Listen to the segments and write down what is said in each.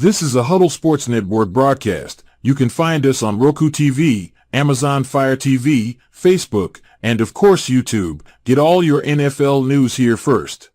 This is a Huddle Sports Network broadcast. You can find us on Roku TV, Amazon Fire TV, Facebook, and of course YouTube. Get all your NFL news here first.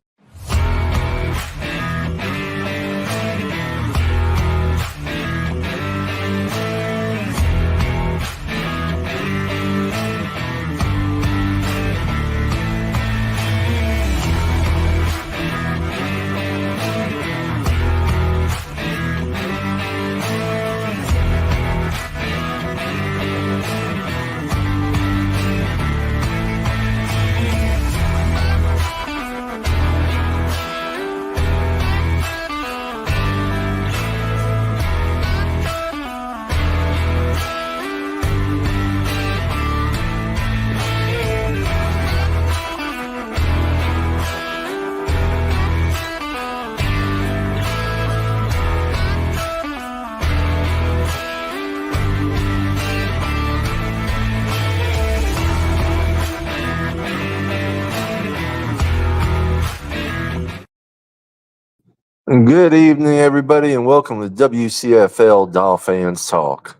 Good evening, everybody, and welcome to WCFL DolFans Talk.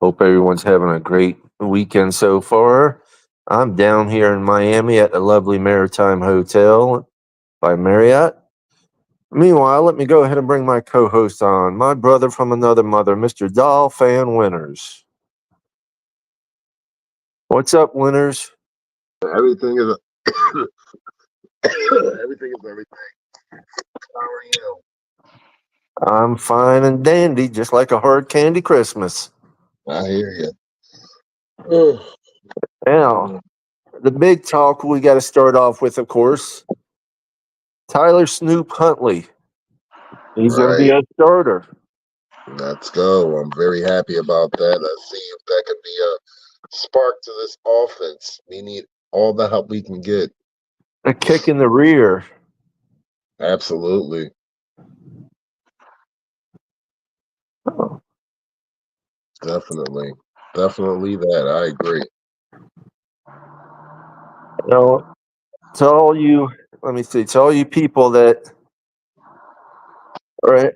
Hope everyone's having a great weekend so far. I'm down here in Miami at the lovely Maritime Hotel by Marriott. Meanwhile, let me go ahead and bring my co-host on, my brother from another mother, Mr. DolFan Winters. What's up, Winters? Everything is everything is everything. How are you? I'm fine and dandy, just like a hard candy Christmas. I hear you. Now, the big talk we got to start off with, of course, Tyler Snoop Huntley. He's going to be a starter. Let's go. I'm very happy about that. Let's see if that can be a spark to this offense. We need all the help we can get. A kick in the rear. Absolutely. Oh. Definitely that. I agree. Now, to all you people that are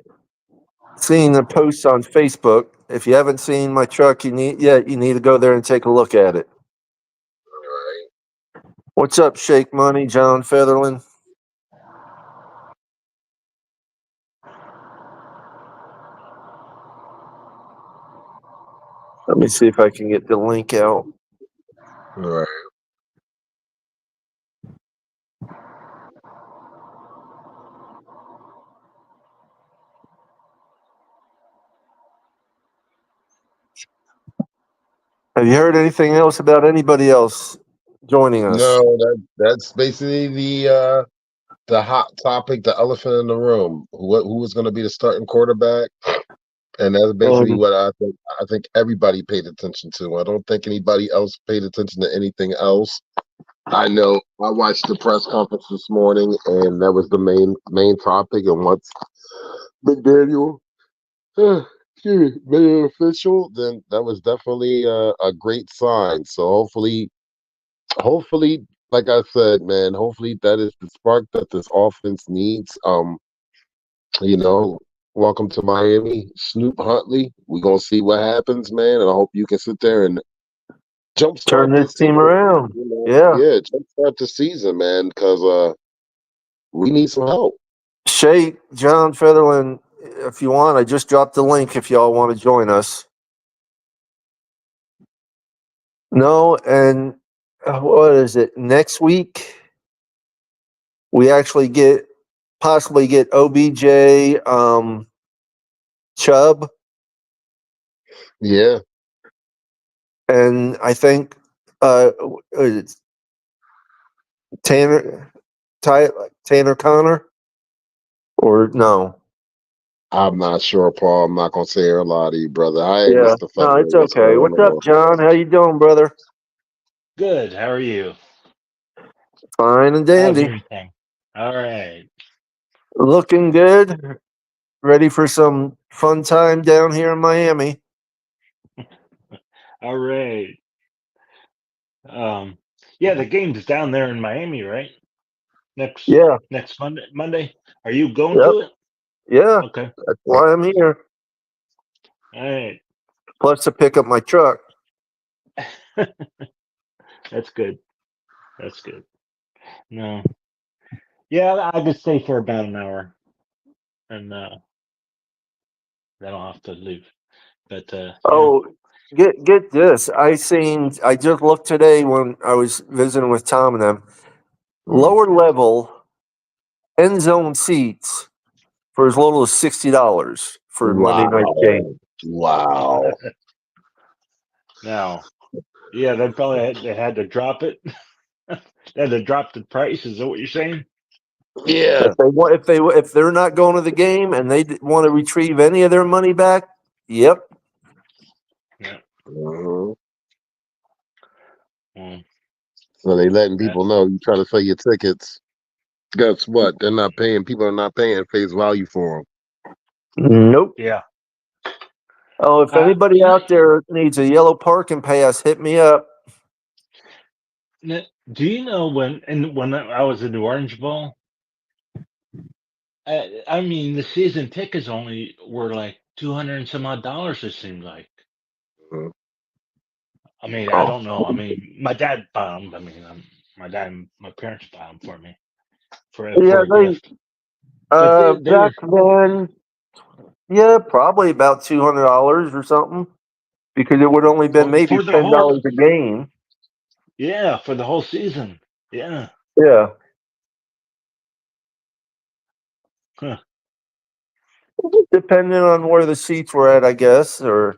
seeing the posts on Facebook, if you haven't seen my truck, you need to go there and take a look at it. All right. What's up, Shake Money, John Featherland? Let me see if I can get the link out. All right. Have you heard anything else about anybody else joining us? No, that's basically the hot topic, the elephant in the room. Who was going to be the starting quarterback? And that's basically what I think. I think everybody paid attention to. I don't think anybody else paid attention to anything else. I know I watched the press conference this morning, and that was the main topic. And once McDaniel made it official, then that was definitely a great sign. So hopefully, like I said, man, hopefully that is the spark that this offense needs. Welcome to Miami, Snoop Huntley. We're going to see what happens, man. And I hope you can sit there and turn this team around. Yeah, jumpstart the season, man, because we need some help. Shay, John Featherland, if you want, I just dropped the link if y'all want to join us. No, and what is it? Next week, we actually possibly get OBJ, Chubb. Yeah. And I think Tanner Connor, or no? I'm not sure, Paul. I'm not gonna say a lot to you, brother. No, it's okay. What's up, John? How you doing, brother? Good. How are you? Fine and dandy. How's everything? All right. Looking good. Ready for some fun time down here in Miami. All right. Yeah, the game's down there in Miami, right? Next Monday. Are you going to it? Yeah, Okay. that's why I'm here. All right. Plus to pick up my truck. That's good. That's good. No. Yeah, I could stay for about an hour, and then I'll have to leave. But yeah. Oh, get this. I just looked today when I was visiting with Tom and them. Lower level end zone seats for as little as $60 for a Monday night game. Wow. Now, yeah, they had to drop it. They had to drop the price. Is that what you're saying? Yeah. If they're not going to the game and they want to retrieve any of their money back, yep. Yeah. Mhm. Well, So they letting that, people know you try to sell your tickets. Guess what? They're not paying. People are not paying face value for Nope. yeah. Oh, if anybody You know, out there needs a yellow parking pass, hit me up. do you know when I was in the Orange Bowl? I mean, the season tickets only were like 200 and some odd dollars. It seemed like. them. I mean, I Oh, don't know. I mean, my dad bought them. I mean, my parents bought them for me yeah, for a gift. But they back were then, yeah, probably about $200 or something because it would only been maybe for the whole $10 a game. yeah for the whole season. Yeah. Yeah, Huh. depending on where the seats were at, I guess, or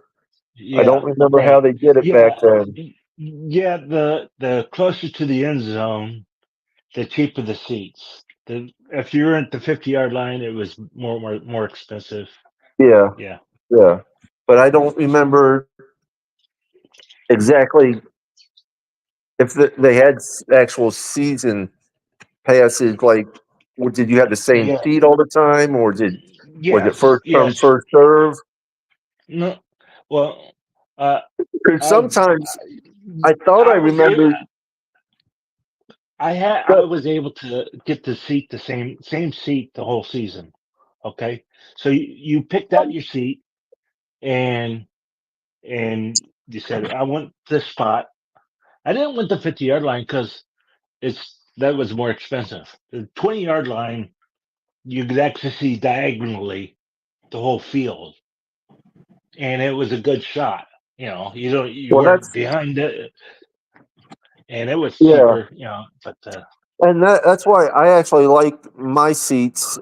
I Yeah. don't remember how Right. they did it back Yeah. then. Yeah. The closer to the end zone, the cheaper the seats. If you were at the 50-yard line, it was more expensive. Yeah, Yeah. yeah, but I don't remember exactly if they had actual season passes. Like, did you have the same Yeah. seat all the time, or was it Yes. first come Yes. first serve? No. Well, uh, Because I sometimes I thought I I was able. remembered. I was able to get the seat the same seat the whole season. Okay, so you picked out your seat and you said I want this spot. I didn't want the 50-yard line because that was more expensive. The 20-yard line you could actually see diagonally the whole field, and it was a good shot. You Well, weren't that's behind it, and it was yeah, cheaper. But and that's why I actually like my seats.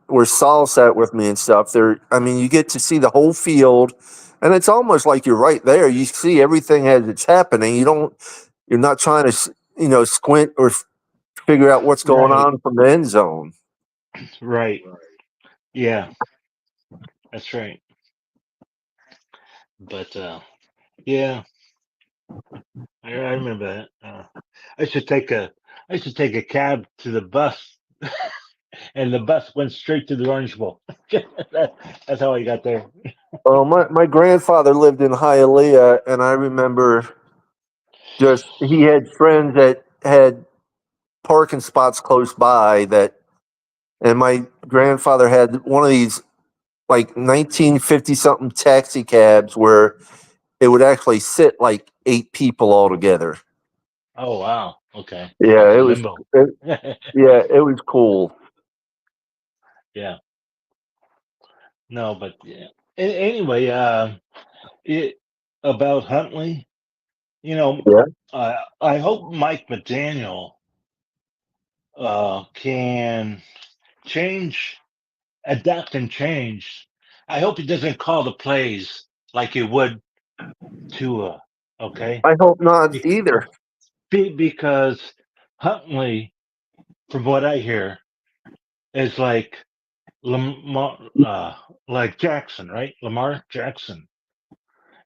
Where Saul sat with me and stuff. There, I mean, you get to see the whole field, and it's almost like you're right there. You see everything as it's happening. You're not trying to, squint or figure out what's going right, on from the end zone. right, yeah, that's right. But yeah, I remember that. I should take a I should take a cab to the bus, and the bus went straight to the Orange Bowl. That's how I got there. Well, my grandfather lived in Hialeah, and I remember just he had friends that had parking spots close by and my grandfather had one of these like 1950 something taxi cabs where it would actually sit like 8 people all together. Oh wow, okay, Yeah, like a it was. limo. Yeah, it was cool. Yeah, no, but yeah. Anyway, it about Huntley. You know, Yeah, I hope Mike McDaniel can change, adapt, and change. I hope he doesn't call the plays like he would Tua. Okay, I hope not Be- either. because Huntley, from what I hear, is Lamar, like Jackson, right? Lamar Jackson,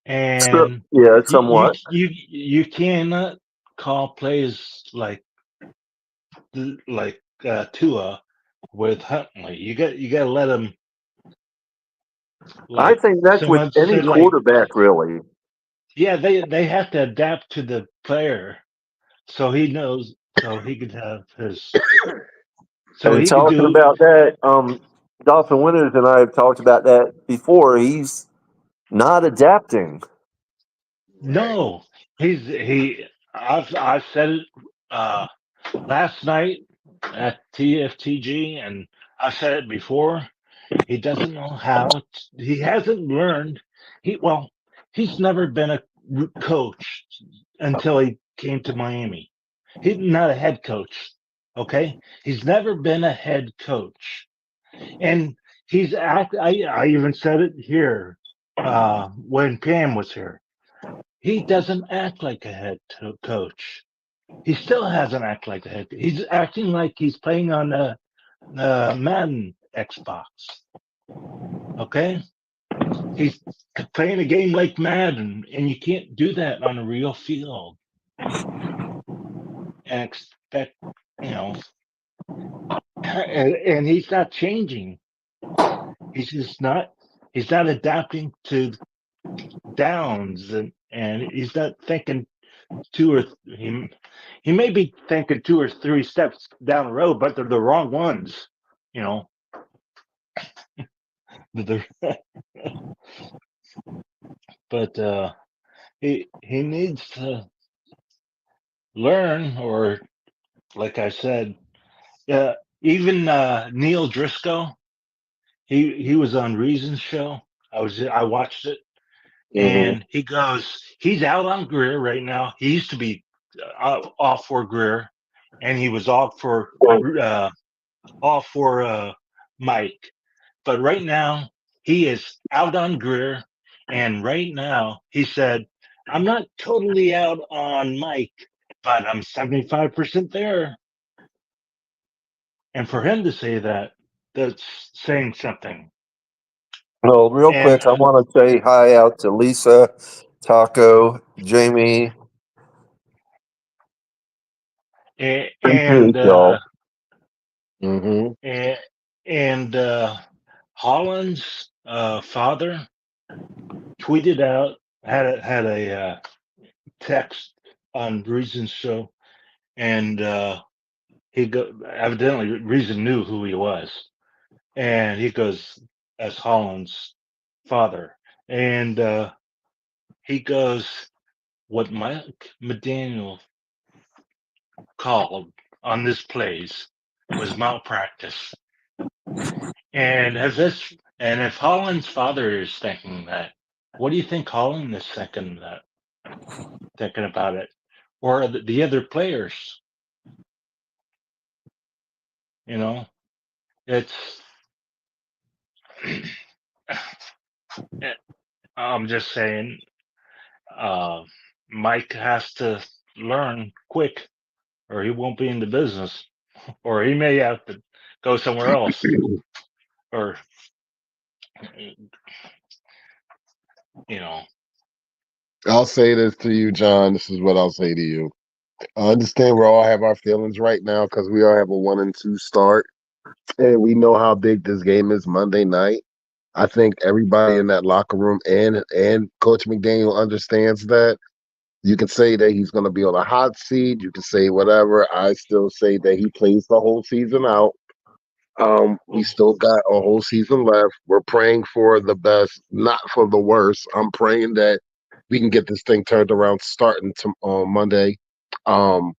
and Yeah, you somewhat. you you cannot call plays like Tua with Huntley. You got to let him, I like think that's with someone any said, quarterback, really. yeah, they have to adapt to the player so he knows, so he could have his, so And he could talking do. about that, Dolphin Winters and I have talked about that before. He's not adapting. No, I've said it last night at TFTG, and I've said it before. He doesn't know how. He hasn't learned. He's never been a coach until he came to Miami. He's not a head coach. Okay, he's never been a head coach, and I even said it here when Pam was here. He doesn't act like a head coach. He still hasn't acted like a head. He's acting like he's playing on a Madden Xbox. Okay, he's playing a game like Madden, and you can't do that on a real field and expect, you know. And he's not changing. He's just not. He's not adapting to downs, and he's not thinking he may be thinking 2 or 3 steps down the road, but they're the wrong ones. You know. But he needs to learn, or like I said, even Neil Driscoll, he was on Reason's show. I watched it, and he's out on Greer right now. He used to be off for Greer, and he was off for Mike. But right now he is out on Greer, and right now he said, "I'm not totally out on Mike, but I'm 75% there." And for him to say that, that's saying something. Well, real And quick, I want to say hi out to Lisa, Taco, Jamie. and Y'all. Mm-hmm. and Holland's father tweeted out, had a text on Reason's show, and evidently Reason knew who he was, and he goes as Holland's father, and he goes, what Mike McDaniel called on this plays was malpractice. And if Holland's father is thinking that, what do you think Holland is thinking about it, or the other players? You know, it's. I'm just saying, uh, Mike has to learn quick, or he won't be in the business, or he may have to go somewhere else, or you know. I'll say this to you, John. This is what I'll say to you. I understand we all have our feelings right now because we all have a 1-2 start, and we know how big this game is Monday night. I think everybody in that locker room and Coach McDaniel understands that. You can say that he's going to be on a hot seat. You can say whatever. I still say that he plays the whole season out. We still got a whole season left. We're praying for the best, not for the worst. I'm praying that we can get this thing turned around starting on Monday. Um,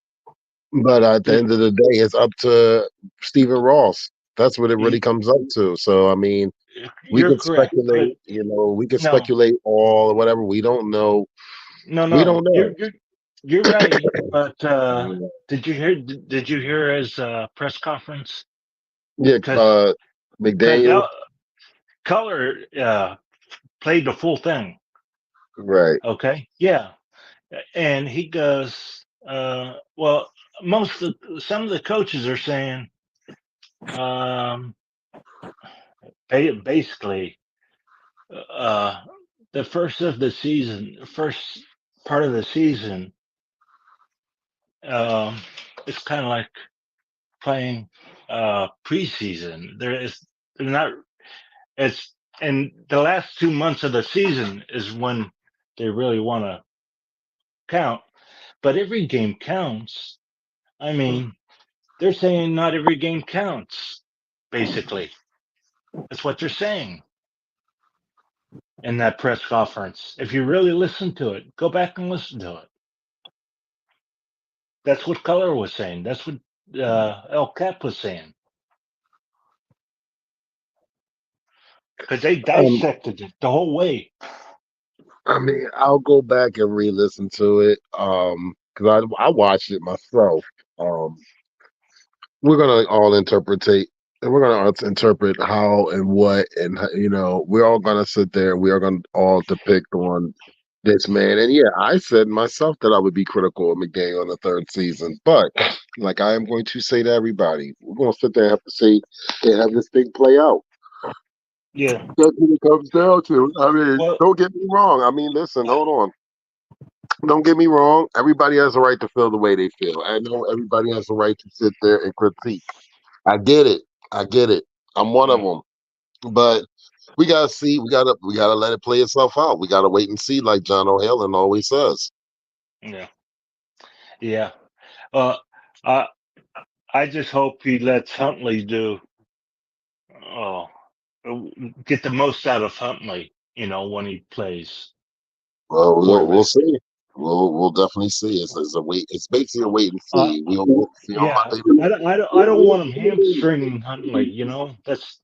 but at the end of the day, it's up to Stephen Ross. That's what it really comes up to. So, I mean, we You're could correct, but speculate, we could no, speculate all or whatever. We don't know. We no, don't know. you're right. But Yeah, did you hear his press conference? yeah, Because McDaniel, Color played the full thing. right. Okay, yeah, and he goes, well, some of the coaches are saying, um, basically, uh, the first part of the season, um, it's kind of like playing preseason. They're not. It's and the last 2 months of the season is when they really want to count. But every game counts. I mean, they're saying not every game counts, basically. That's what they're saying in that press conference. If you really listen to it, go back and listen to it. That's what Color was saying. That's what El Cap was saying. Because they dissected it the whole way. I mean, I'll go back and re-listen to it. Because I watched it myself. Um, we're gonna all interpretate, and we're gonna interpret how and what, and we're all gonna sit there. We are gonna all depict on this man. And yeah, I said myself that I would be critical of McDaniel in the third season, but like I am going to say to everybody, we're gonna sit there and have to see and have this thing play out. Yeah. That's what it comes down to. I mean, Well, don't get me wrong. I mean, listen, hold on. Don't get me wrong. Everybody has a right to feel the way they feel. I know everybody has a right to sit there and critique. I get it. I get it. I'm one of them. But we gotta see. We gotta let it play itself out. We gotta wait and see, like John O'Haley always says. yeah. Yeah. Uh, I I just hope he lets Huntley do. Oh, get the most out of Huntley. When he plays Well, we'll quarterback. see. We'll definitely see. It's a wait. It's basically a wait and Uh, see. We'll see on yeah. Monday. I don't want him hamstringing Huntley.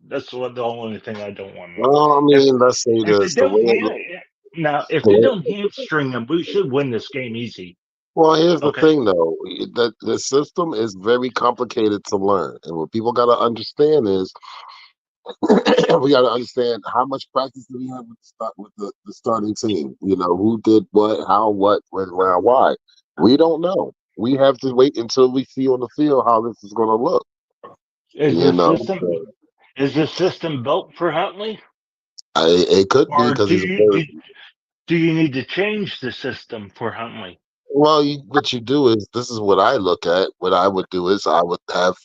That's what the only thing I don't want. Well, I If mean, let's say if they this. The don't way it now, if they looks. don't hamstring him, we should win this game easy. Well, here's the Okay. thing, though. The system is very complicated to learn, and what people got to understand is we got to understand how much practice do we have with the starting team. Who did what, how, what, when, where, why. We don't know. We have to wait until we see on the field how this is going to look. Is You the know, system is the system built for Huntley, it could be or because do he's you very do, do you need to change the system for Huntley? well. What you do is this is what I look at. What I would do is I would have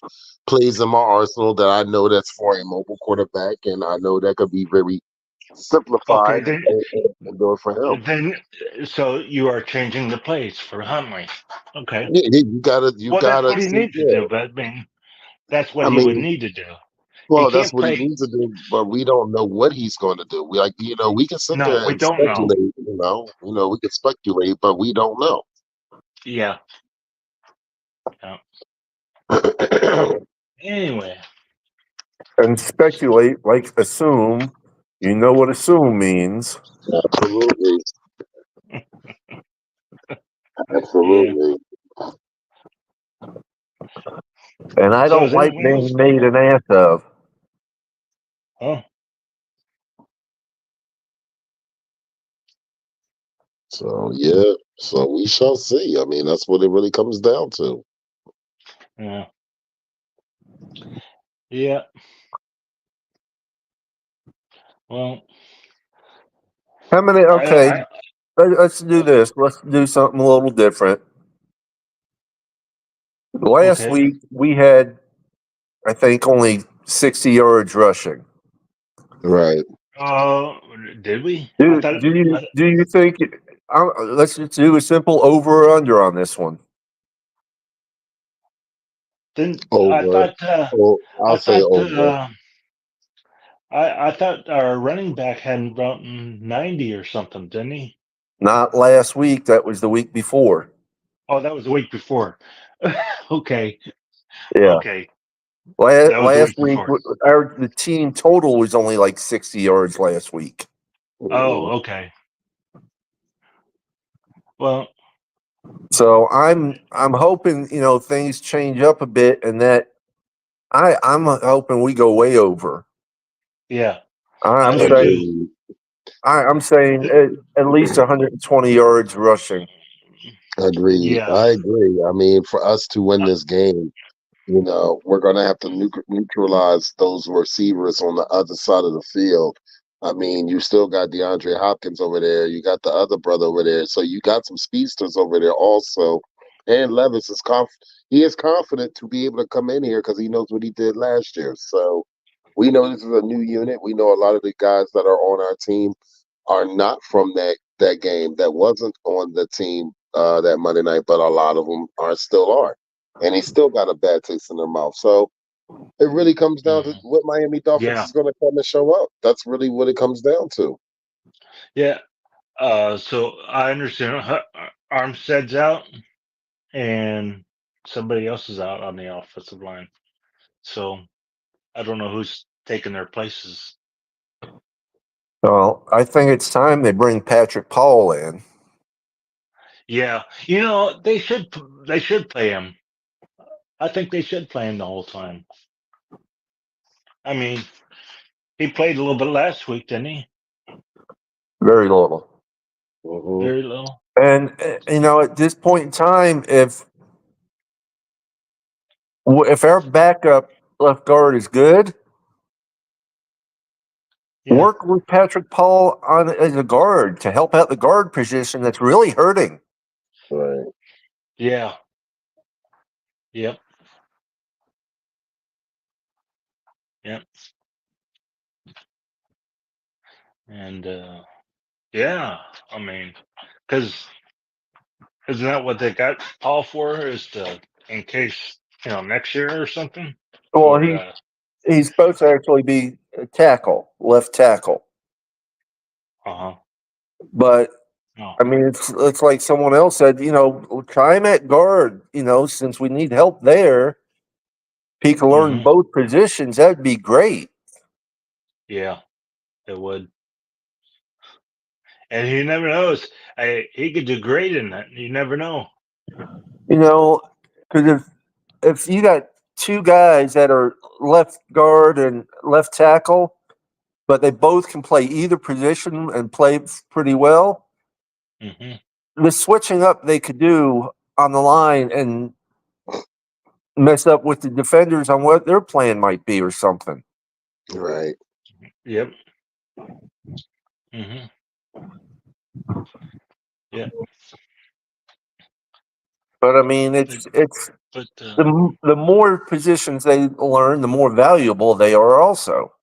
plays in my arsenal that I know that's for a mobile quarterback, and I know that could be very Okay, simplified and do it for him. then so you are changing the plays for Huntley. Okay. Yeah, you Well, that's gotta what he see. needs to Yeah, do. But I mean, that's what I he would mean, need to do. He well, that's can't what he play. needs to do, but we don't know what he's going to do. We can sit No, there we and don't know. speculate. We can speculate, but we don't know. Yeah. Yeah. Anyway, And speculate, like assume. You know what assume means. Absolutely, yeah. absolutely. And I So don't is like anyone else? being made an ass of. Oh, So yeah, so we shall see. I mean, that's what it really comes down to. yeah. Yeah. Well, How many? Okay, I let's do this. Let's do something a little different. Last okay. week we had, I think, only 60 yards rushing. Right. Uh, did we? I Do thought. do you do you think? Let's just do a simple over or under on this one. Didn't I Over. thought Oh, I I'll say thought over. I thought our running back had about 90 or something, didn't he? Not last week. That was the week before. Oh, that was the week before. Okay. Yeah. Okay. Last, That was the last week week, before. the team total was only like 60 yards last week. Mhm. Oh, okay. Well, So I'm hoping things change up a bit, and that I'm hoping we go way over. yeah, I I'm do too. saying I'm saying at least 120 yards rushing. Agreed. Yeah. I agree. I mean, for us to win Uh, this game, we're going to have to neutralize those receivers on the other side of the field. I mean, you still got DeAndre Hopkins over there. You got the other brother over there. So you got some speedsters over there also. And Levis is he is confident to be able to come in here because he knows what he did last year. So we know this is a new unit. We know a lot of the guys that are on our team are not from that game that wasn't on the team that Monday night, but a lot of them still are, and he still got a bad taste in their mouth. So It really comes down to what Miami Dolphins Yeah. is going to come and show up. That's really what it comes down to. Yeah. So I understand Armstead's out and somebody else is out on the offensive line. So I don't know who's taking their places. Well, I think it's time they bring Patrick Paul in. Yeah, they should play him. I think they should play him the whole time. I mean, he played a little bit last week, didn't he? Very little. Mm-hmm. Very little. And, at this point in time, if our backup left guard is good, Yeah. work with Patrick Paul on as a guard to help out the guard position that's really hurting. Right. Yeah. Yep. Yep. And yeah, I mean, because isn't that what they got Paul for? Is to in case next year or something? Well, Or he's supposed to actually be a left tackle. uh-huh. But Oh. I mean, it's like someone else said, try him at guard. Since we need help there, he can learn Mm-hmm. both positions. That'd be great. Yeah, it would. And he never knows. He could do great in that. You never know. Because if you got two guys that are left guard and left tackle, but they both can play either position and play pretty well, the switching up they could do on the line and mess up with the defenders on what their plan might be or something. Right. Yep. Yep. But I mean, it's But the more positions they learn, the more valuable they are also.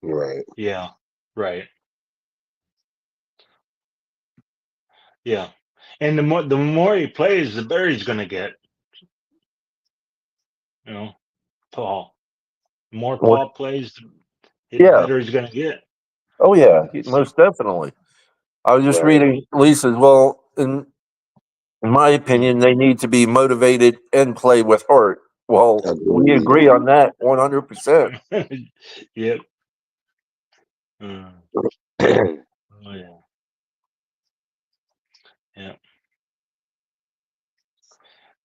Right. yeah, right. Yeah, and the more he plays, the better he's gonna get. Paul. The more What? Paul plays, the Yeah. better he's gonna get. Oh yeah, most definitely. I was just Right. reading Lisa's. Well, in my opinion, they need to be motivated and play with heart. Well, we Agreed. agree on that 100%. Yep. Oh yeah. Yeah.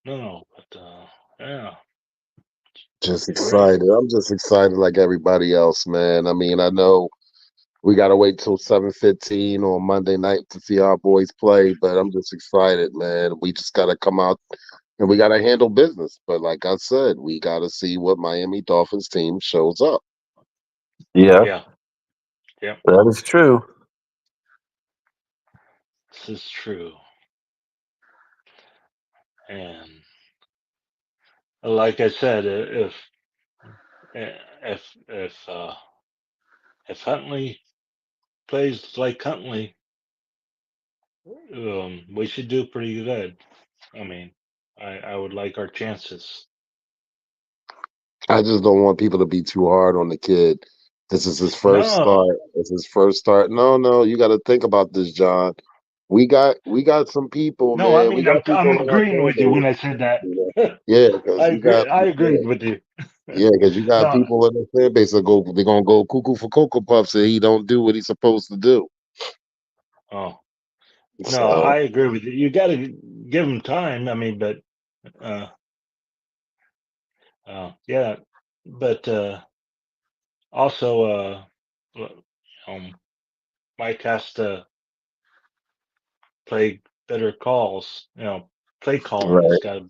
No, but yeah. Just Great. excited. I'm just excited like everybody else, man. I mean, I know we got to wait till 7:15 on Monday night to see our boys play, but I'm just excited, man. We just got to come out and we got to handle business. But like I said, we got to see what Miami Dolphins team shows up. Yeah, Yeah. Yep. that is true. This is true. And like I said, if Huntley plays like Huntley, we should do pretty good. I mean, I would like our chances. I just don't want people to be too hard on the kid. This is his first No, start. It's his first start. No, you got to think about this, John. We got some people, no. I man. We mean, got I'm people in our agreeing fan with you when base. I said that. Yeah, because I you agree. got I agreed with you. because you got No, people in the fan base that they're gonna go cuckoo for cocoa puffs and he don't do what he's supposed to do. oh no, So I agree with you. You got to give him time. I mean, but uh, yeah, but also Mike has to play better calls. Play calling has right, got to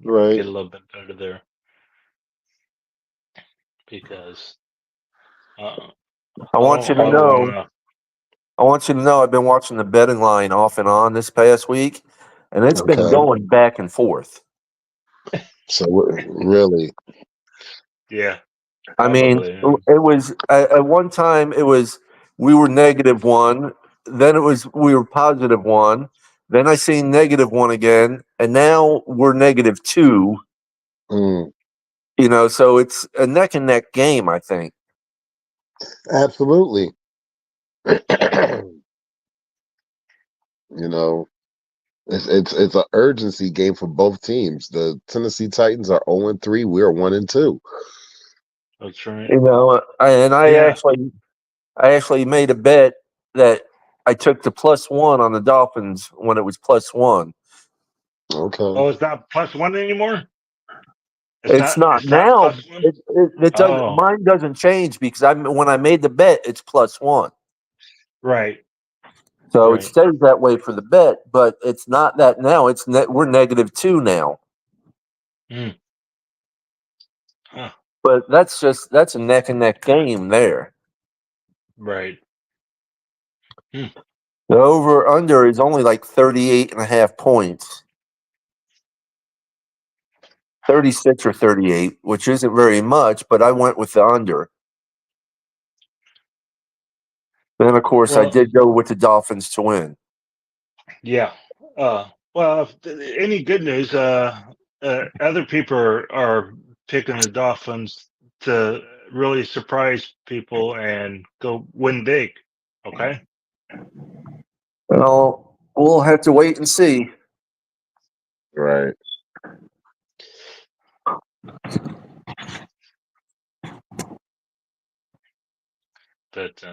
right. get a little bit better there because I want you to I don't want know. to. I want you to know. I've been watching the betting line off and on this past week, and it's been Okay. going back and forth. So really, Yeah, I mean, probably. it was at one time it was we were -1, then it was we were +1, then I seen -1 again, and now we're -2. mm, So it's a neck and neck game, I think. Absolutely. You know, it's an urgency game for both teams. The Tennessee Titans are 0-3. We're 1-2. That's right. And Yeah. I actually made a bet that I took the +1 on the Dolphins when it was +1. Okay. Oh, it's not +1 anymore. It's not It's not now. +1. It doesn't. Oh, Mine doesn't change because when I made the bet, it's +1. right. So it Right. stays that way for the bet, but it's not that now. We're -2 now. Mm. Huh. But that's a neck and neck game there. Right. The over under is only like 38.5 points. 36 or 38, which isn't very much, but I went with the under. Then, of course, I Well, did go with the Dolphins to win. yeah. Well, any good news? Other people are picking the Dolphins to really surprise people and go win big. Okay. Well, we'll have to wait and see. Right. But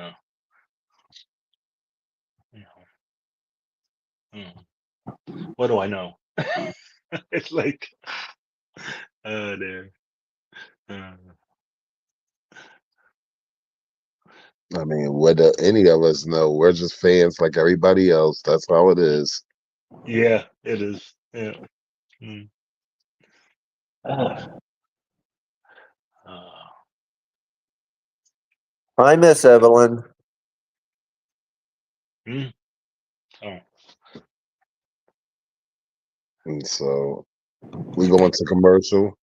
what do I know? It's like, oh, there. Uh, I mean, what do any of us know? We're just fans like everybody else. That's how it is. yeah, it is. Yeah. Mm. Uh, I miss Evelyn. mm. Oh, And so we go into commercial.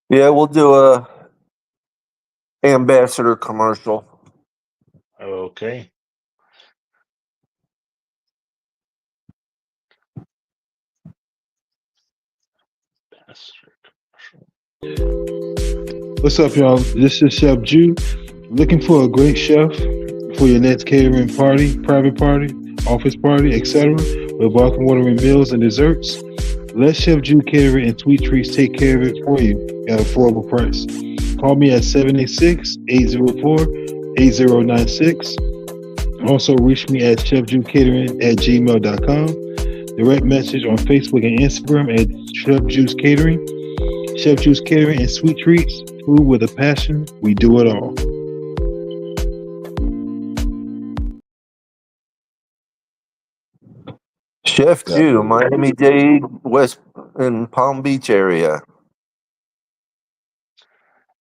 Yeah, we'll do a ambassador commercial. okay. What's up, y'all? This is Chef Jew. Looking for a great chef for your next catering party, private party, office party, etc. with welcome watering meals and desserts? Let Chef Jew Catering and Sweet Treats take care of it for you at an affordable price. Call me at 786-804-8096. Also, reach me at chefjewcatering@gmail.com. Direct message on Facebook and Instagram at Chef Juice Catering. Chef Juice Catering and Sweet Treats. Food with a passion. We do it all. Chef Jew, Definitely. Miami-Dade, West and Palm Beach area.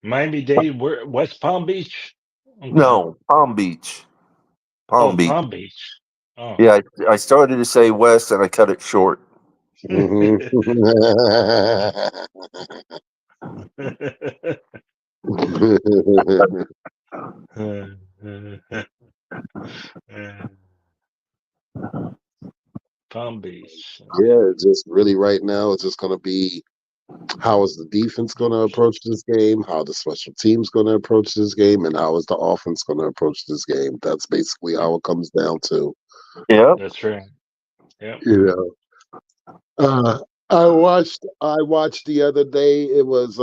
Miami-Dade, West Palm Beach? Okay. No, Palm Beach. Palm Beach. Palm Beach. Oh. Yeah, I started to say West and I cut it short. Mhm. Palm Beach. Yeah, just really right now, it's just going to be how is the defense going to approach this game, how the special teams going to approach this game, and how is the offense going to approach this game. That's basically how it comes down to. Yep. That's right. Yep. You know, I watched the other day. It was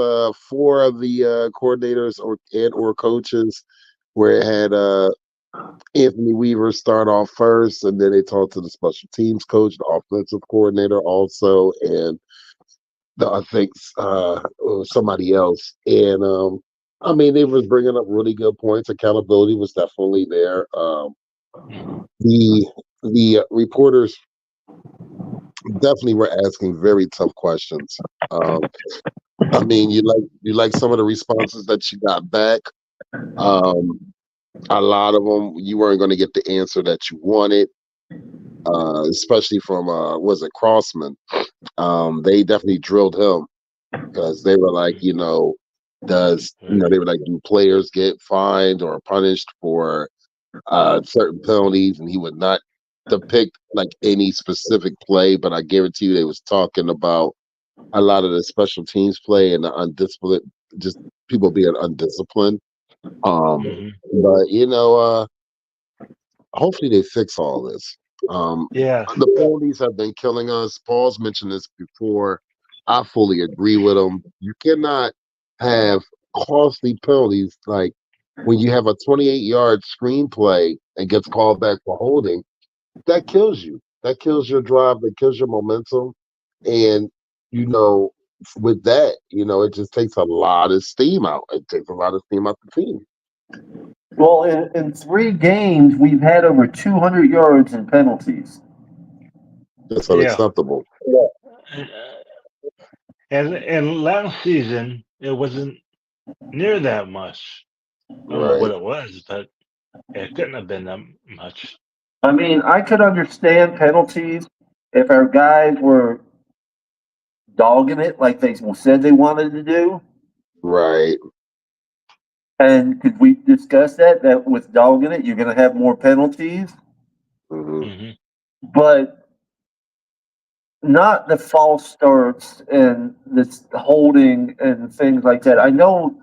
four of the coordinators or coaches where it had Anthony Weaver start off first, and then they talked to the special teams coach, the offensive coordinator also, and I think somebody else. And I mean, they was bringing up really good points. Accountability was definitely there. The reporters definitely were asking very tough questions. I mean, you like some of the responses that you got back. A lot of them you weren't going to get the answer that you wanted, especially from was it Crossman? They definitely drilled him because they were like, they were like, do players get fined or punished for certain penalties? And he would not depict like any specific play, but I guarantee you they was talking about a lot of the special teams play and the undisciplined, just people being undisciplined. Hmm. But hopefully they fix all this. Yeah. The penalties have been killing us. Paul's mentioned this before. I fully agree with him. You cannot have costly penalties like when you have a 28-yard screenplay and gets called back for holding. That kills you. That kills your drive. That kills your momentum. And with that, it just takes a lot of steam out. It takes a lot of steam out the team. Well, in 3 games, we've had over 200 yards in penalties. That's Yeah. unacceptable. And last season it wasn't near that much. I don't know what Right. it was, but it couldn't have been that much. I mean, I could understand penalties if our guys were dogging it like they said they wanted to do. Right. And could we discuss that with dogging it, you're going to have more penalties, Hmm. Hmm. but not the false starts and this holding and things like that. I know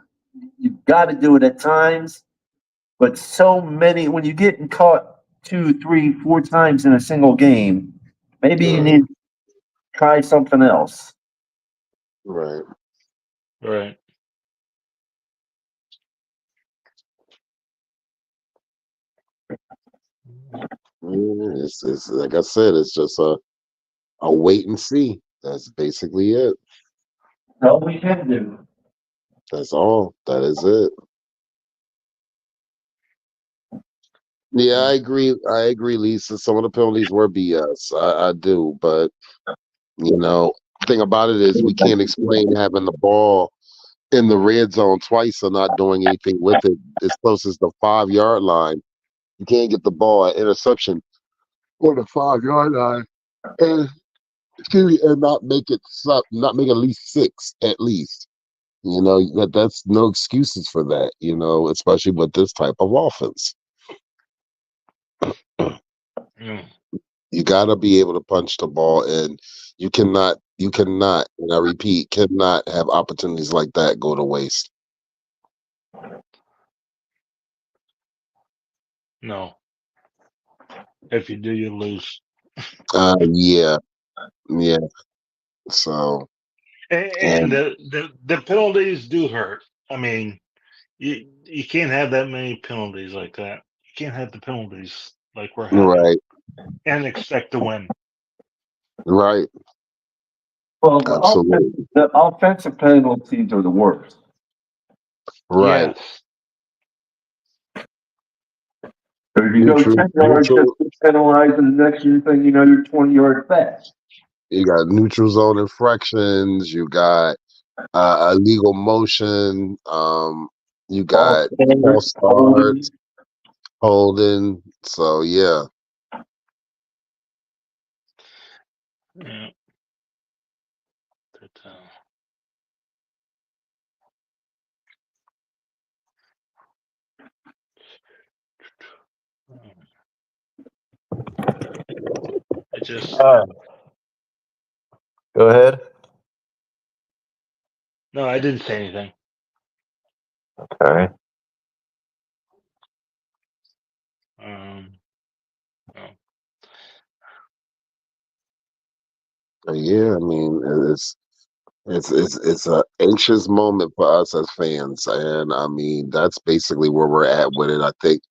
you've got to do it at times, but so many, when you get caught 2, 3, 4 times in a single game, maybe you need to try something else. Right. Right. It's like I said, it's just a wait and see. That's basically it. All we can do. That's all. That is it. Yeah, I agree, Lisa. Some of the penalties were BS. I do, but thing about it is we can't explain having the ball in the red zone twice and not doing anything with it as close as the 5-yard line. You can't get the ball at interception or the 5-yard line, and excuse me, and not make at least 6 at least. That's no excuses for that. Especially with this type of offense. Mm. You got to be able to punch the ball in. You cannot, and I repeat, cannot have opportunities like that go to waste. No. If you do, you lose. Yeah. So, And and the penalties do hurt. I mean, you can't have that many penalties like that. You can't have the penalties like we're having right, and expect to win. right, Well, absolutely, the offensive penalties are the worst. right. Yes. So if you go Neutral, 10 yards, just neutral. penalized, and the next thing you know, you're 20 yards back. You got neutral zone infractions. You got illegal motion. You False got standard, false holding. starts, holding. So yeah. Yeah. But, it just Go ahead. no, I didn't say anything. Okay. No. Yeah, I mean, it's a anxious moment for us as fans, and I mean that's basically where we're at with it. I think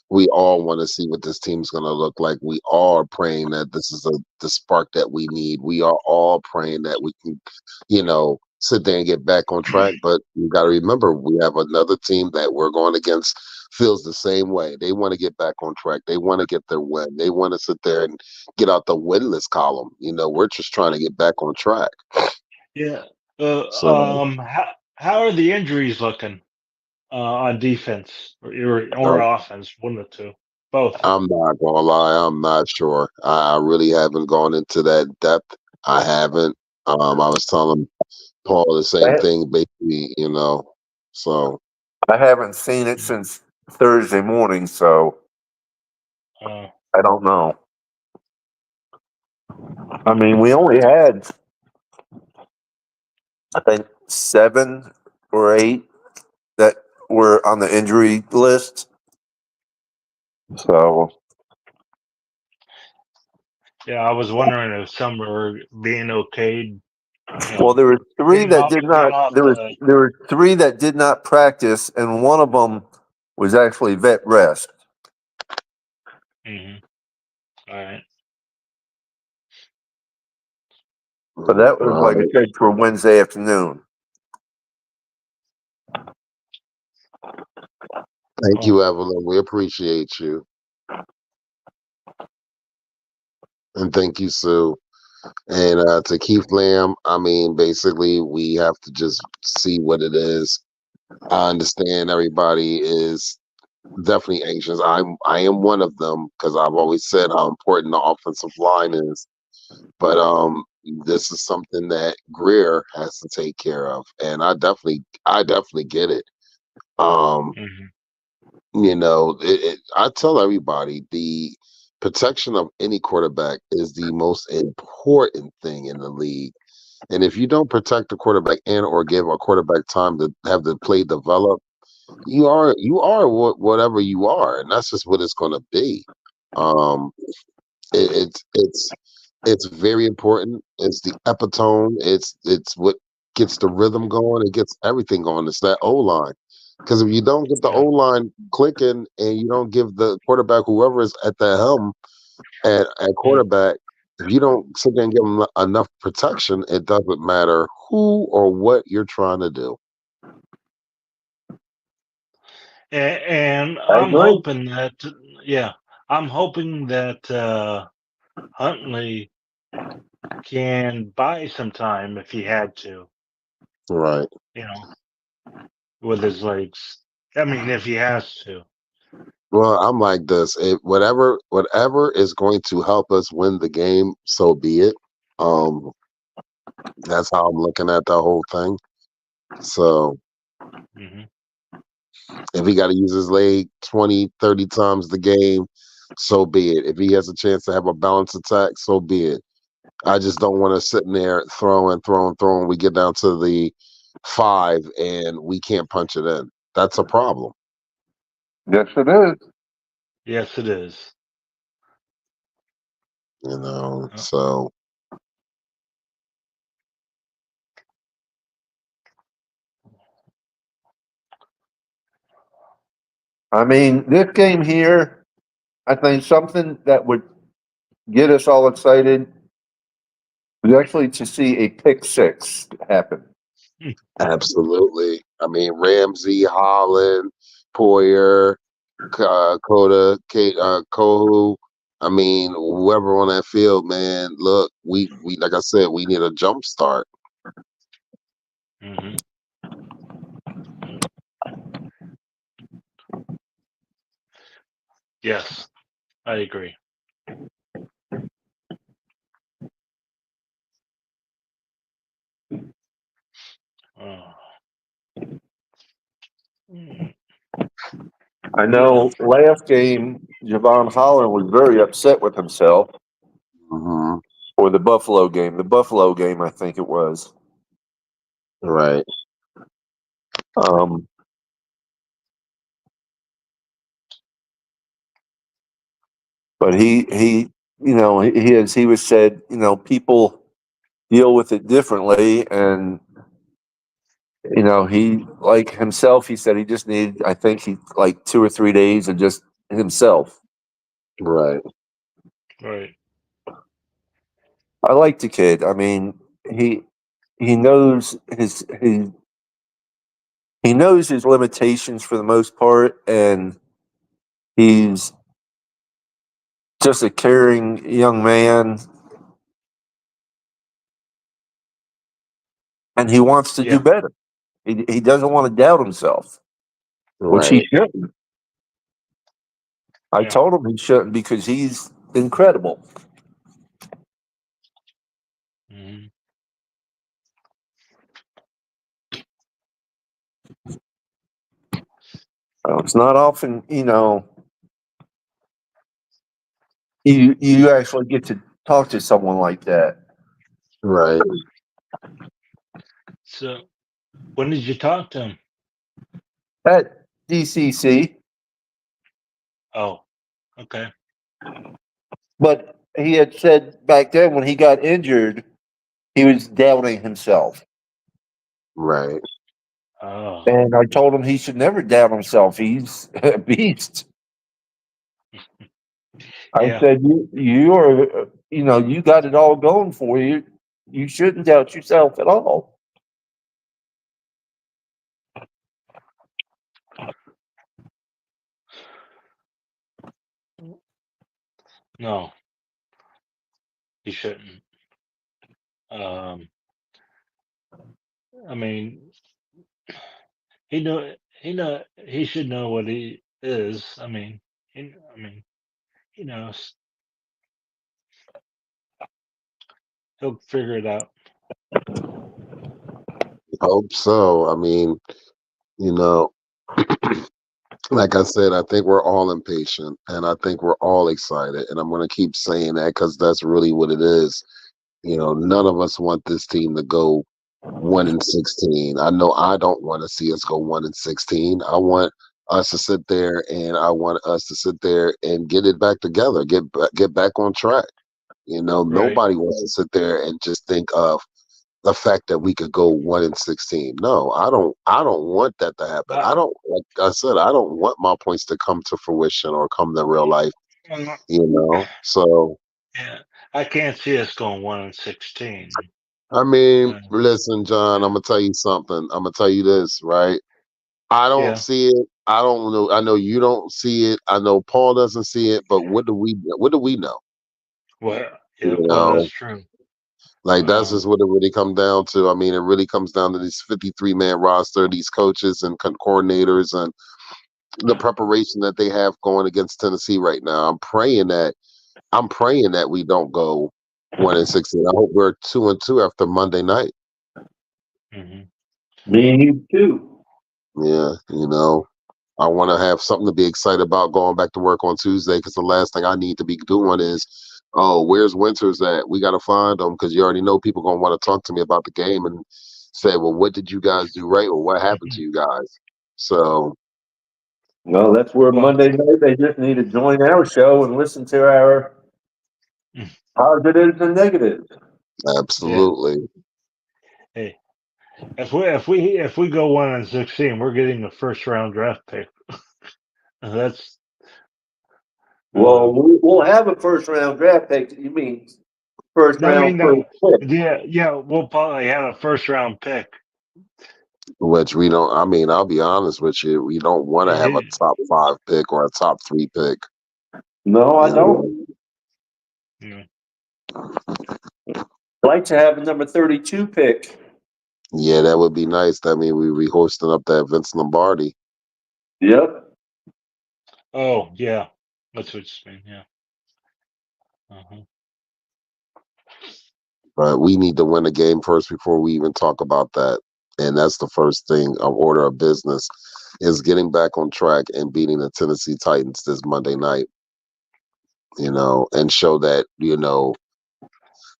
we all want to see what this team's going to look like. We all are praying that this is the spark that we need. We are all praying that we can, sit there and get back on track. But you got to remember, we have another team that we're going against feels the same way. They want to get back on track. They want to get their win. They want to sit there and get out the winless column. We're just trying to get back on track. Yeah. So How are the injuries looking on defense or uh, offense? One of the two. Both. I'm not gonna lie, I'm not sure. I really haven't gone into that depth. I haven't. I was telling Paul the same thing, basically. So I haven't seen it since Thursday morning, so Uh, I don't know. I mean, we only had I think 7 or 8 that were on the injury list. So Yeah, I was wondering if some were being okayed. well, there were 3 Getting that off, did getting not. off There were 3 that did not practice, and one of them was actually vet rest. Mhm. All right. But that was, like I said, for Wednesday afternoon. Thank you, Evelyn. We appreciate you. And thank you, Sue. And to Keith Lamb, I mean, basically, we have to just see what it is. I understand everybody is definitely anxious. I am one of them because I've always said how important the offensive line is. But this is something that Greer has to take care of, and I definitely get it. Um, Mhm. I tell everybody the protection of any quarterback is the most important thing in the league. And if you don't protect the quarterback and or give a quarterback time to have the play develop, you are whatever you are, and that's just what it's going to be. Um, it's very important. It's the epitome. It's what gets the rhythm going. It gets everything going. It's that O line. Because if you don't get the O Yeah. line clicking and you don't give the quarterback, whoever is at the helm at quarterback, if you don't sit there and give them enough protection, it doesn't matter who or what you're trying to do. And I I'm agree. hoping that, yeah, I'm hoping that Huntley can buy some time if he had to, Right. you know, with his legs. I mean, if he has to. Well, I'm like this. Whatever is going to help us win the game, so be it. Um, that's how I'm looking at the whole thing. So Hmm. if he got to use his leg 20, 30 times the game, so be it. If he has a chance to have a balanced attack, so be it. I just don't want to sit in there throwing. We get down to the 5 and we can't punch it in. That's a problem. Yes, it is. Yes, it is. So I mean, this game here, I think something that would get us all excited was actually to see a pick 6 happen. absolutely. I mean, Ramsey, Holland, Poyer, Coda, Kohu. I mean, whoever on that field, man. Look, we like I said, we need a jump start. Hmm. Yes, I agree. Uh, mm, I know last game, Javon Holland was very upset with himself, Hmm. or the Buffalo game. The Buffalo game, I think it was. Right. Um, but he was said, people deal with it differently, and he, like himself, he said he just needed, I think he, like 2 or 3 days of just himself. Right. right. I like the kid. I mean, he knows he knows his limitations for the most part, and he's just a caring young man, and he wants to do Yeah. better. He doesn't want to doubt himself, which he Right. shouldn't. I Yeah. told him he shouldn't because he's incredible. Hmm. It's not often, you actually get to talk to someone like that. Right. So, when did you talk to him? At DCC, Oh, okay. but he had said back then when he got injured, he was doubting himself. Right. Oh, And I told him he should never doubt himself. He's a beast. I yeah. said, you are, you got it all going for you. You shouldn't doubt yourself at all. No, he shouldn't. Um, I mean, he should know what he is. He knows. He'll figure it out. Hope so. I mean, you know, like I said, I think we're all impatient and I think we're all excited. And I'm going to keep saying that because that's really what it is. None of us want this team to go 1-16. I know I don't want to see us go 1-16. I want us to sit there and I want us to sit there and get it back together, get back on track. Right. Nobody wants to sit there and just think of the fact that we could go 1-16. No, I don't. I don't want that to happen. I, I don't. Like I said, I don't want my points to come to fruition or come to real life. uh, So yeah, I can't see us going 1-16. I mean, Uh, listen, John. I'm yeah. gonna tell you something. I'm gonna tell you this, right? I don't Yeah. see it. I don't know. I know you don't see it. I know Paul doesn't see it. But what do we? What do we know? Well, You yeah. Well, that's know, true. like that's Um. just what it really comes down to. I mean, it really comes down to these 53-man roster, these coaches and coordinators, and the preparation that they have going against Tennessee right now. I'm praying that we don't go 1-16. I hope we're 2-2 after Monday night. Mhm. Me and you too. Yeah, I want to have something to be excited about going back to work on Tuesday because the last thing I need to be doing is, oh, where's Winters at? We got to find him because you already know people going to want to talk to me about the game and say, well, what did you guys do right or what happened to you guys? So, Well, that's where Well. Monday night they just need to join our show and listen to our mm, positives and negatives. Yeah. absolutely. Hey, if we go 1-16, we're getting a first round draft pick. That's Well, we'll have a first round draft pick. You mean first I mean, round no. first pick? Yeah. We'll probably have a first round pick. Which we don't, I mean, I'll be honest with you, we don't want to have a Eh, top 5 pick or a top 3 pick. No, I You know? don't. Yeah. I'd like to have a number 32 pick. Yeah, that would be nice. That mean we be hosting up that Vince Lombardi. Yep. Oh, yeah. That's what you mean. Yeah. Uh-huh. But we need to win the game first before we even talk about that. And that's the first thing of order of business is getting back on track and beating the Tennessee Titans this Monday night, and show that,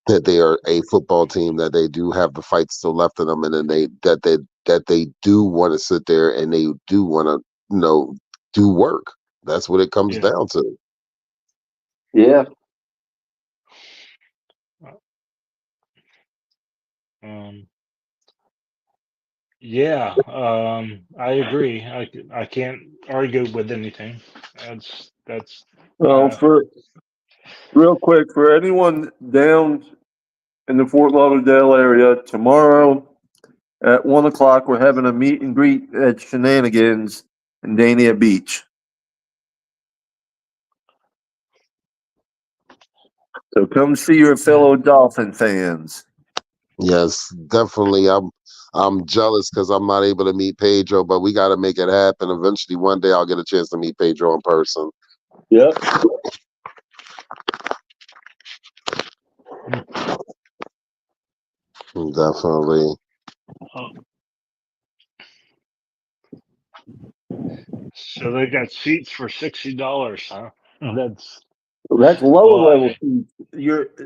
that they are a football team, that they do have the fight still left in them, and then that they do want to sit there and they do want to, do work. That's what it comes Yeah. down to. Yeah. Um. Yeah. I agree. I can't argue with anything. That's. Well, Uh. for real quick, for anyone down in the Fort Lauderdale area, tomorrow at 1 o'clock, we're having a meet and greet at Shenanigans in Dania Beach. So come see your fellow Dolphin fans. Yes, definitely. I'm jealous because I'm not able to meet Pedro, but we got to make it happen. Eventually, one day I'll get a chance to meet Pedro in person. Yep. Definitely. Oh, so they got seats for $60, huh? That's That's lower well. level seats.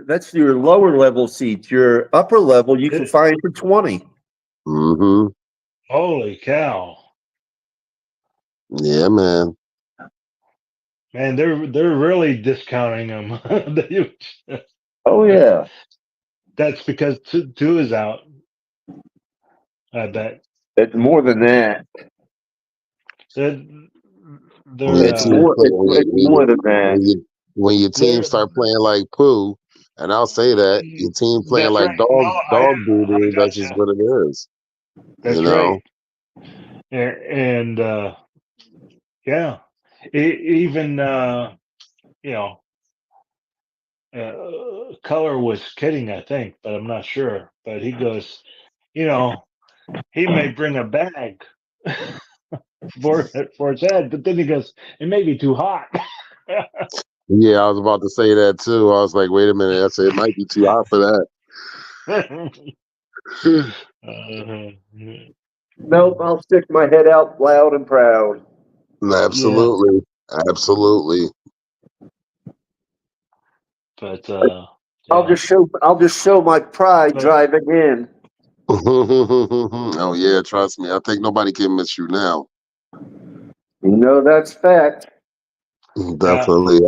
That's your lower level seats. Your upper level you can find for 20. Mm-hmm. Holy cow. Yeah, man. Man, they're really discounting him. Oh yeah. That's because two is out. I bet. It's more than that. They're When they're your It's team more. play, It's more than that. when your team they're start playing like poo, and I'll say that your team playing that's like right. No, dog doo I doo. That's just gotcha. what it is. You That's know. right. And yeah, even you know, Color was kidding, I think, but I'm not sure. But he goes, you know, he may bring a bag for his head, but then he goes, it may be too hot. Yeah, I was about to say that too. I was like, wait a minute. I said it might be too hot for that. Nope. I'll stick my head out loud and proud. Yeah, Absolutely, absolutely. but I'll yeah, just show. I'll just show my pride but driving in. Oh yeah, trust me. I think nobody can miss you now. You know that's fact. yeah, Definitely.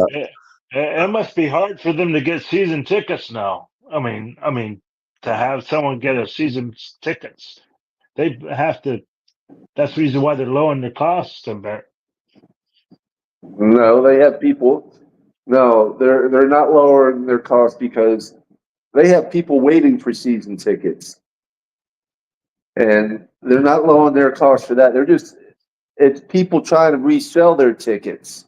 it must be hard for them to get season tickets now. I mean, to have someone get a season tickets, they have to. That's the reason why they're lowering their costs a bit. No, they have people. No, they're not lowering their cost because they have people waiting for season tickets, and they're not lowering their cost for that. They're just it's people trying to resell their tickets.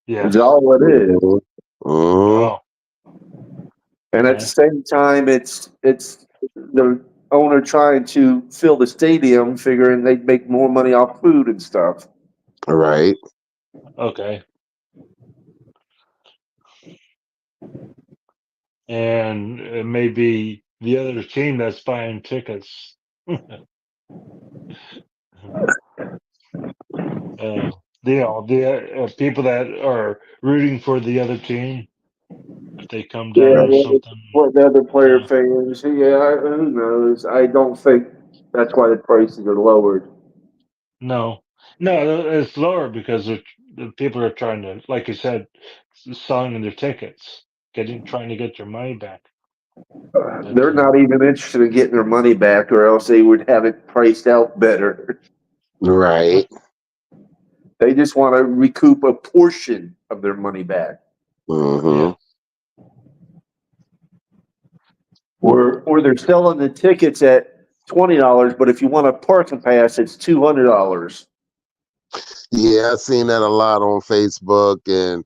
Is Yes. all it is. Mhm. Mhm. Oh, And at the okay. same time, it's the owner trying to fill the stadium, figuring they'd make more money off food and stuff. Right. Okay. And it may be the other team that's buying tickets. The people that are rooting for the other team, if they come down Yeah, or something. what the other player Uh, fans? Yeah, who knows? I don't think that's why the prices are lowered. no, no, it's lower because the people are trying to, like you said, selling their tickets, trying to get their money back. But They're not even interested in getting their money back, or else they would have it priced out better. Right. They just want to recoup a portion of their money back, yeah, Mhm. or they're selling the tickets at $20, but if you want a parking pass, it's $200. Yeah, I've seen that a lot on Facebook and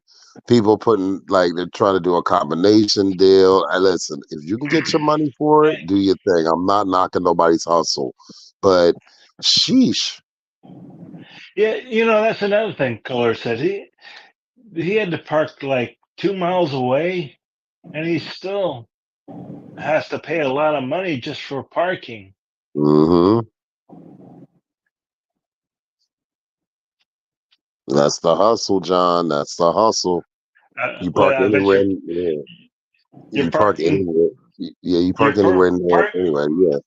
people putting like they're trying to do a combination deal. I listen, if you can get your money for it, do your thing. I'm not knocking nobody's hustle, but sheesh. yeah. That's another thing. Color said he had to park like 2 miles away, and he still has to pay a lot of money just for parking. Hmm. That's the hustle, John. That's the hustle. You park Well, I bet anywhere. Yeah. you're You park parking. anywhere. Yeah, you Your park anywhere in there park. anyway. Yeah.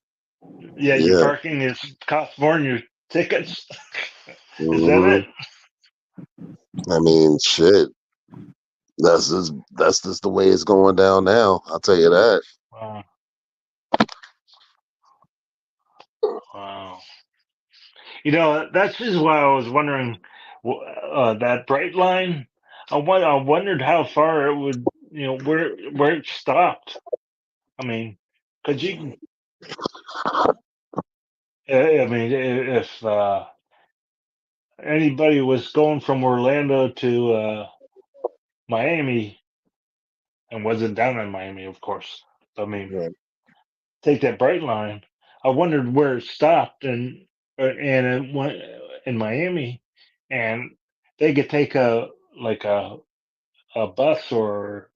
Yeah, your Yeah. parking is cost more than your tickets. Is that Hmm. it? I mean, shit. That's just the way it's going down now. I'll tell you that. Wow. Wow. That's just why I was wondering that bright line. I wondered how far it would, where it stopped. I mean, could you? I mean, if anybody was going from Orlando to Miami and wasn't down in Miami, of course. I mean, Yeah. take that bright line. I wondered where it stopped, and it went in Miami, and they could take a bus or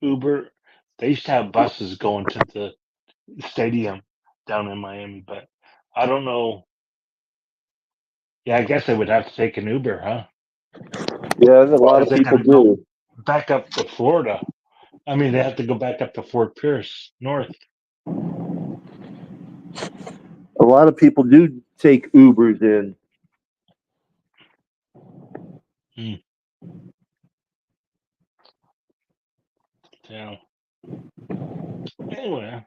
Uber. They used to have buses going to the stadium down in Miami, but I don't know. Yeah, I guess they would have to take an Uber, huh? Yeah, a lot Because of they got people to go do. back up to Florida. I mean, they have to go back up to Fort Pierce North. A lot of people do take Ubers in. Yeah. Anyway.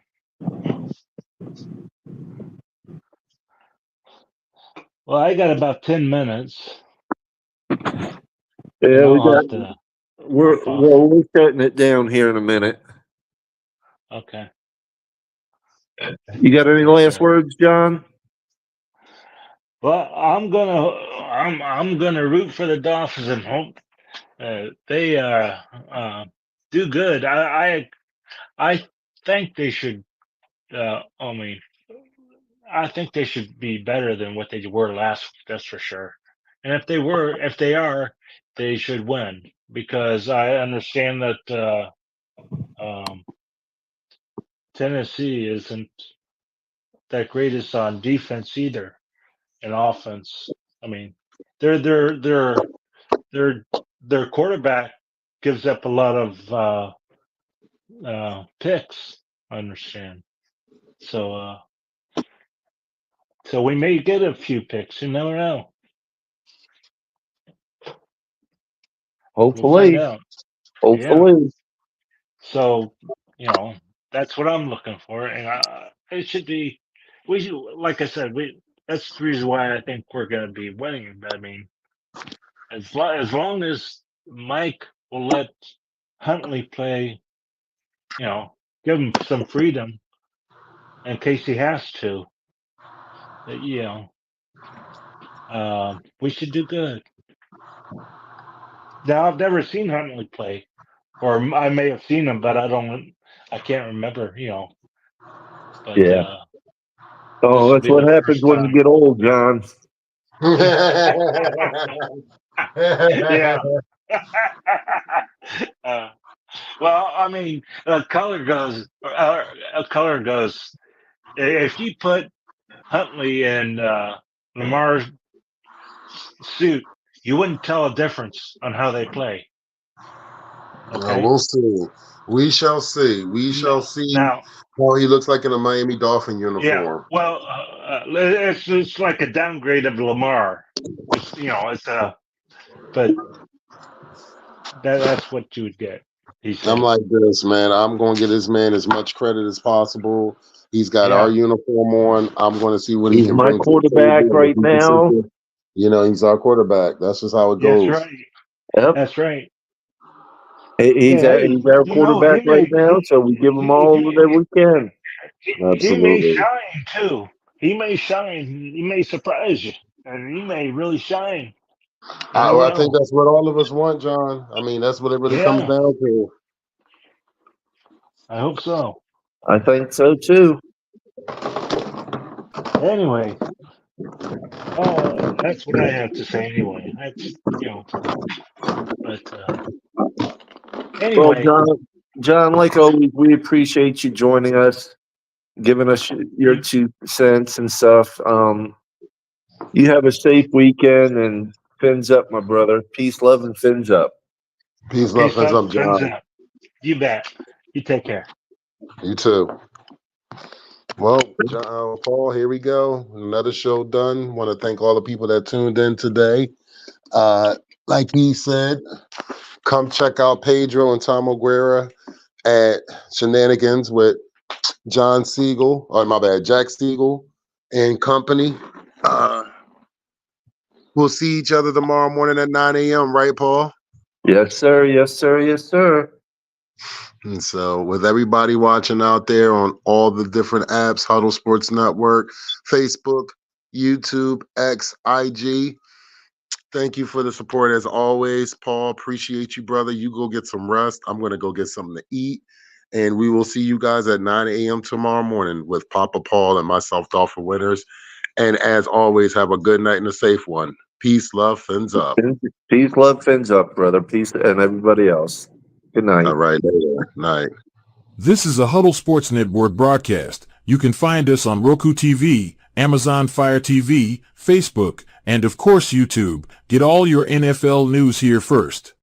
Well, I got about 10 minutes. Yeah, we're shutting it down here in a minute. Okay. You got any last words, John? Well, I'm gonna root for the Dolphins and hope they do good. I think they should. I think they should be better than what they were last week. That's for sure. And if they are, they should win because I understand that Tennessee isn't that greatest on defense either. And offense, I mean, their quarterback gives up a lot of picks. I understand. So we may get a few picks. You never know. We'll find Hopefully. out. Hopefully. Yeah. So that's what I'm looking for, and it should be. We should, like I said, that's the reason why I think we're going to be winning. I mean, as long as Mike will let Huntley play, give him some freedom in case he has to. We should do good. Now I've never seen Huntley play, or I may have seen him, but I can't remember. But yeah. That's what happens when you get old, John. Yeah. Well, I mean, a color goes. If you put Huntley in Lamar's suit, you wouldn't tell a difference on how they play. Okay? We'll see. We shall see. We shall see Now, how he looks like in a Miami Dolphin uniform. yeah. Well, it's like a downgrade of Lamar. But that's what you would get. I'm like this, man. I'm going to get this man as much credit as possible. He's got our uniform on. I'm going to see what he can bring. He's my quarterback right now. He's our quarterback. That's just how it goes. That's right. Yep. That's right. He's our quarterback right now, so we give him all that we can. He may shine too. He may shine. He may surprise you, and he may really shine. I think that's what all of us want, John. I mean, that's what it really comes down to. I hope so. I think so too. Anyway, that's what I have to say. Anyway, that's But anyway, well, John, like always, we appreciate you joining us, giving us your 2 cents and stuff. You have a safe weekend, and fins up, my brother. Peace, love, and fins up. Peace, love, fins up, John. You bet. You take care. You too. Well, Paul, here we go. Another show done. Want to thank all the people that tuned in today. Like he said, come check out Pedro and Tom Aguera at Shenanigans with Jack Siegel and company. We'll see each other tomorrow morning at 9 a.m., right, Paul? Yes, sir. Yes, sir. Yes, sir. And so with everybody watching out there on all the different apps, Huddle Sports Network, Facebook, YouTube, X, IG, thank you for the support as always. Paul, appreciate you, brother. You go get some rest. I'm going to go get something to eat. And we will see you guys at 9 a.m. tomorrow morning with Papa Paul and myself, Dolphin Winners. And as always, have a good night and a safe one. Peace, love, fins up. Peace, love, fins up, brother. Peace, and everybody else. Good night. All right, later. Night. This is a Huddle Sports Network broadcast. You can find us on Roku TV, Amazon Fire TV, Facebook, and of course YouTube. Get all your NFL news here first.